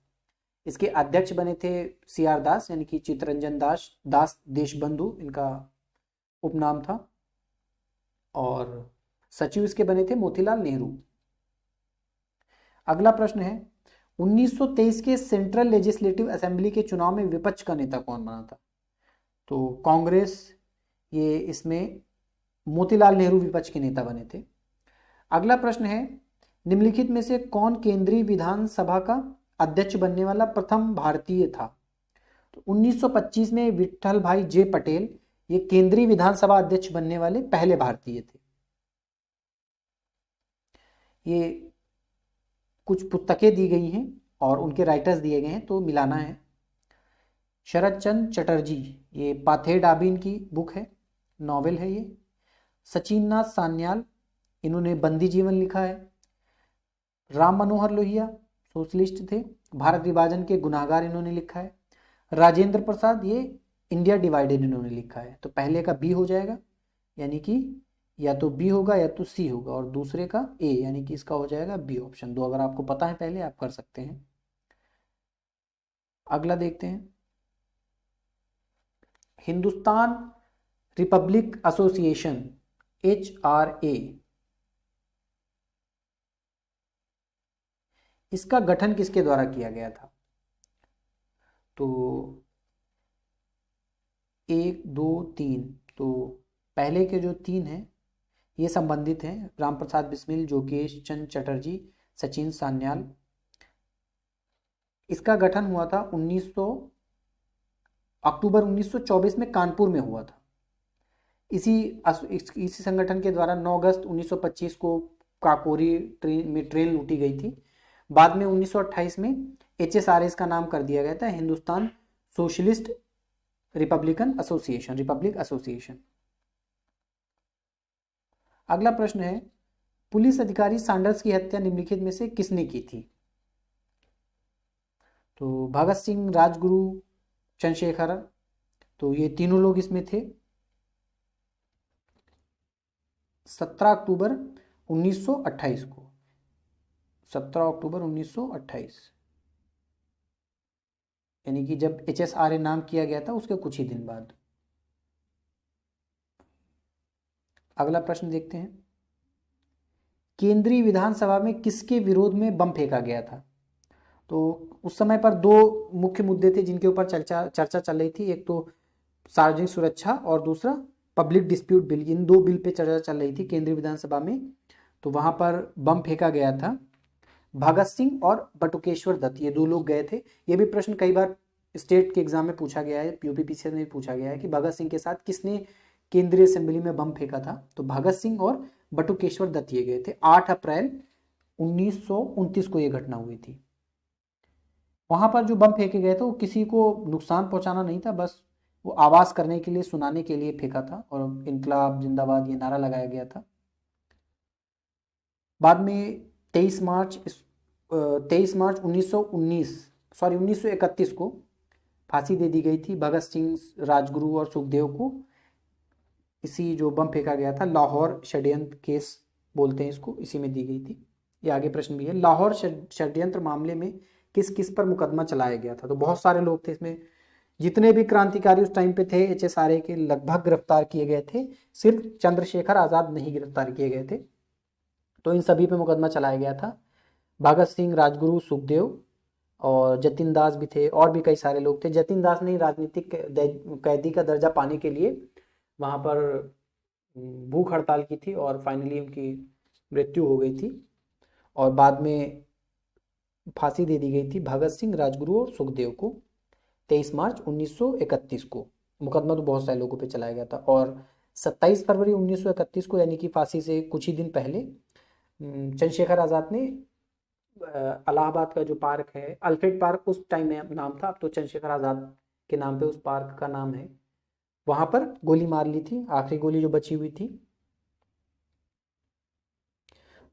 इसके अध्यक्ष बने थे सीआर दास, यानी कि चित्तरंजन दास देशबंधु इनका उपनाम था, और सचिव इसके बने थे मोतीलाल नेहरू। अगला प्रश्न है 1923 के सेंट्रल लेजिस्लेटिव असेंबली के चुनाव में विपक्ष का नेता कौन बना था? तो कांग्रेस, ये इसमें मोतीलाल नेहरू विपक्ष के नेता बने थे। अगला प्रश्न है निम्नलिखित में से कौन केंद्रीय विधानसभा का अध्यक्ष बनने वाला प्रथम भारतीय था? तो 1925 में विट्ठल भाई जे पटेल ये केंद्रीय विधानसभा अध्यक्ष बनने वाले पहले भारतीय थे। ये कुछ पुस्तकें दी गई हैं और उनके राइटर्स दिए गए हैं, तो मिलाना है। शरद चंद्र चटर्जी, ये पाथेर डाबिन की बुक है, नॉवेल है ये। सचिन नाथ सान्याल, इन्होंने बंदी जीवन लिखा है। राम मनोहर लोहिया सोशलिस्ट थे, भारत विभाजन के गुनाहगार इन्होंने लिखा है। राजेंद्र प्रसाद, ये इंडिया डिवाइडेड इन्होंने लिखा है। तो पहले का बी हो जाएगा, यानी कि या तो बी होगा या तो सी होगा, और दूसरे का ए, यानी कि इसका हो जाएगा बी ऑप्शन 2। अगर आपको पता है पहले आप कर सकते हैं। अगला देखते हैं, हिंदुस्तान रिपब्लिक एसोसिएशन HRA, इसका गठन किसके द्वारा किया गया था? तो 1 2 3, तो पहले के जो 3 हैं ये संबंधित हैं, राम प्रसाद बिस्मिल, जोगेश चंद्र चटर्जी, सचिन सान्याल। इसका गठन हुआ था अक्टूबर 1924 में कानपुर में हुआ था। इसी संगठन के द्वारा 9 अगस्त 1925 को काकोरी में ट्रेन लूटी गई थी। बाद में 1928 में HSRA का नाम कर दिया गया था हिंदुस्तान सोशलिस्ट रिपब्लिक एसोसिएशन। अगला प्रश्न है पुलिस अधिकारी सैंडर्स की हत्या निम्नलिखित में से किसने की थी? तो भगत सिंह, राजगुरु, चंद्रशेखर, तो ये तीनों लोग इसमें थे। 17 अक्टूबर 1928 को, 17 अक्टूबर 1928, यानी कि जब HSRA नाम किया गया था उसके कुछ ही दिन बाद। अगला प्रश्न देखते हैं, केंद्रीय विधानसभा में किसके विरोध में बम फेंका गया था? तो उस समय पर 2 मुख्य मुद्दे थे जिनके ऊपर चर्चा चल रही थी। एक तो सार्वजनिक सुरक्षा और दूसरा पब्लिक डिस्प्यूट बिल। इन 2 बिल पे चर्चा चल रही थी केंद्रीय विधानसभा में। तो वहां पर बम फेंका गया था भगत सिंह और बटुकेश्वर दत्त, ये 2 लोग गए थे। ये भी प्रश्न कई बार स्टेट के एग्जाम में पूछा गया है, यूपीपीसीएस में पूछा गया है कि भगत सिंह के साथ किसने केंद्रीय असेंबली में बम फेंका था। तो भगत सिंह और बटुकेश्वर दत्त ये गए थे। 8 अप्रैल 1929 को ये घटना हुई थी। वहां पर जो बम फेंके गए थे वो किसी को नुकसान पहुंचाना नहीं था, बस वो आवाज करने के लिए, सुनाने के लिए फेंका था और इनकलाब जिंदाबाद ये नारा लगाया गया था। बाद में 23 मार्च 1931 को फांसी दे दी गई थी भगत सिंह, राजगुरु और सुखदेव को। इसी जो बम फेंका गया था, लाहौर षड्यंत्र केस बोलते हैं इसको, इसी में दी गई थी। ये आगे प्रश्न भी है, लाहौर षड्यंत्र मामले में किस किस पर मुकदमा चलाया गया था। तो बहुत सारे लोग थे इसमें, जितने भी क्रांतिकारी उस टाइम पे थे HSRA के लगभग गिरफ्तार किए गए थे, सिर्फ चंद्रशेखर आजाद नहीं गिरफ्तार किए गए थे। तो इन सभी पे मुकदमा चलाया गया था। भगत सिंह, राजगुरु, सुखदेव और जतिन दास भी थे, और भी कई सारे लोग थे। जतिन दास ने राजनीतिक कैदी का दर्जा पाने के लिए वहां पर भूख हड़ताल की थी और फाइनली उनकी मृत्यु हो गई थी और बाद में फांसी दे दी गई थी भगत सिंह, राजगुरु और सुखदेव को 23 मार्च 1931 को। मुकदमा तो बहुत सारे लोगों पे चलाया गया था। और 27 फरवरी 1931 को, यानी कि फांसी से कुछ ही दिन पहले, चंद्रशेखर आजाद ने इलाहाबाद का जो पार्क है, अल्फ्रेड पार्क उस टाइम में नाम था, अब तो चंद्रशेखर आजाद के नाम पे उस पार्क का नाम है, वहां पर गोली मार ली थी, आखिरी गोली जो बची हुई थी।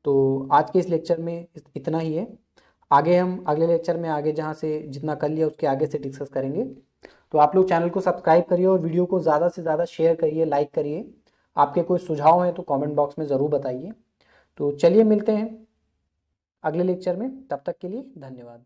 तो आज के इस लेक्चर में इतना ही है। आगे हम अगले लेक्चर में आगे जहाँ से जितना कर लिया उसके आगे से डिस्कस करेंगे। तो आप लोग चैनल को सब्सक्राइब करिए और वीडियो को ज़्यादा से ज़्यादा शेयर करिए, लाइक करिए। आपके कोई सुझाव हैं तो कमेंट बॉक्स में ज़रूर बताइए। तो चलिए मिलते हैं अगले लेक्चर में, तब तक के लिए धन्यवाद।